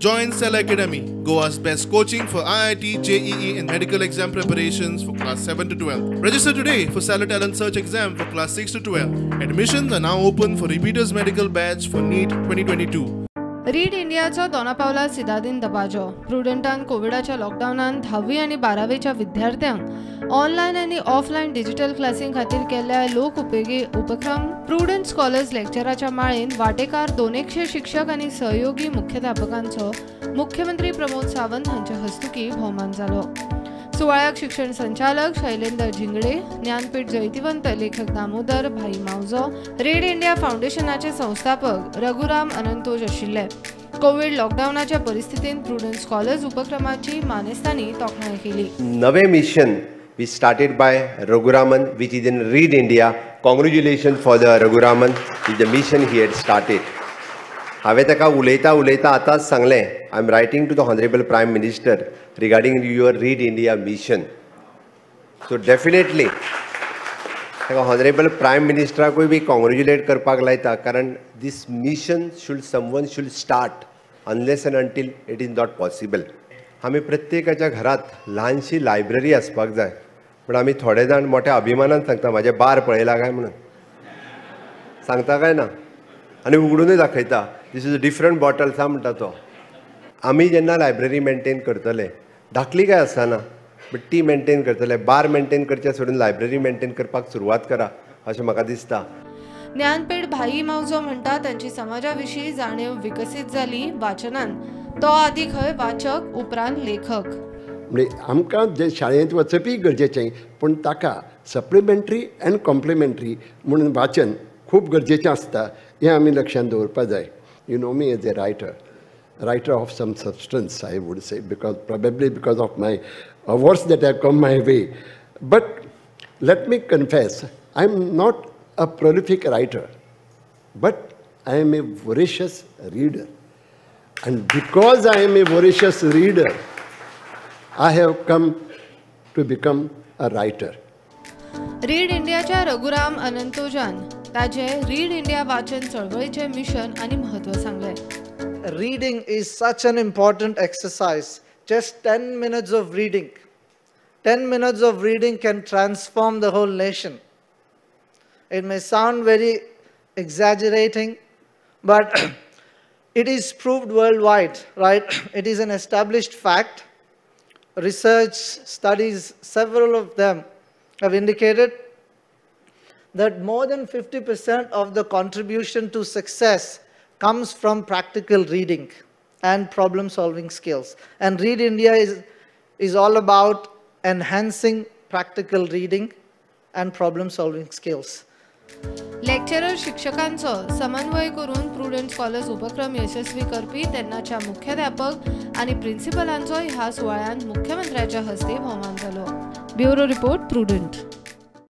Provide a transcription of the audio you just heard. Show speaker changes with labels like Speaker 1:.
Speaker 1: Join Cell Academy, Goa's best coaching for IIT, JEE and medical exam preparations for class 7 to 12. Register today for Cell Talent Search exam for class 6 to 12. Admissions are now open for repeaters medical batch for NEET 2022.
Speaker 2: Read इंडियाचो दोनापावला सिदादीन दबाजो प्रुडंटान कोविडाच्या लॉकडाऊनान 10वी आणि 12वीच्या विद्यार्थ्यांक online आणि offline digital classing खातीर केल्ल्या लोक उपेगी उपक्रम प्रुडंट स्कॉलर्स लेक्चराच्या माळेन वांटेकार 200 शिक्षक आणि सहयोगी मुख्याध्यापकांचो मुख्यमंत्री प्रमोद सावंत हांचे हस्तुकी भोवमान जालो। सुवाळ्याक शिक्षण संचालक शैलेंद्र झिंगडे, ज्ञानपीठ जैतिवंत लेखक दामोदर भाई मावजो, रीड इंडिया फाउंडेशनाचे संस्थापक रघुराम अनंतोज आशिल्ले। कोविड लॉकडाऊनाच्या परिस्थितीत प्रुडंट स्कॉलर्स उपक्रमाची मानेस्तांनी तोखणाय केली।
Speaker 3: नवे mission we started by Raguraman, which is in Read India. Congratulations for the Raguraman, with the mission he had started. हांवें ताका उलयता आतांच सांगलें, I am writing to the honourable prime minister regarding your read India mission. So definitely ताका honourable prime मिनिस्टराकूय be congratulate करपाक लायता, कारण this mission someone should start unless and until it is not possible. आमी प्रत्येकाच्या घरांत ल्हानशी library आसपाक जाय, पण आमी थोडे जाण मोठ्या अभिमानान सांगता म्हाजे बार पळयला काय म्हणून सांगता काय ना, आनी उगडूनय दाखयता this is a different bottles हा म्हणटा तो. आमी जेन्ना लायब्ररी मेंटेन करतले, धाकली काय आसना, बट ती मेंटेन करतले, बार मेंटेन करचे सोडून लायब्ररी मेंटेन करपाक सुरवात करा अशें म्हाका दिसता.
Speaker 2: ज्ञानपीठ भाई मावजो म्हणटा तांची समाजा विशीं जाणीव विकसीत जाली वाचनान. तो आदी खंय वाचक उपरांत लेखक.
Speaker 4: म्हणजे आमकां जे शाळेंत वचपी गरजेचें, पूण ताका सप्लिमेंटरी एंड कॉम्प्लिमेंटरी म्हणून वाचन खूब गरजेचें आसता, हें आमी लक्षांत दवरपा जाय. You know me as a writer of some substance, I would say, probably because of my awards that have come my way. But let me confess, I'm not a prolific writer, but I am a voracious reader. And because I am a voracious reader, I have come to become a writer.
Speaker 2: Read इंडियाच्या रघुराम अनंतोजान ताजे read India वाचन चळवळीचे mission आणि महत्व सांगले.
Speaker 5: Reading is such an important exercise. Just 10 minutes of reading. 10 minutes of reading can transform the whole nation. It may sound very exaggerating, but it is proved worldwide, right? It is an established fact. Research studies, several of them have indicated that more than 50% of the contribution to success comes from practical reading and problem-solving skills. And Read India is all about enhancing practical reading and problem-solving skills.
Speaker 2: Lecturer शिक्षकांचो समन्वय करून prudent scholars उपक्रम यशस्वी करपी तेन्नाच्या मुख्याध्यापक आणि प्रिन्सिपलांचो ह्या सुवाळ्यात मुख्यमंत्र्याच्या हस्ते भोवमान जालो. Bureau report, prudent.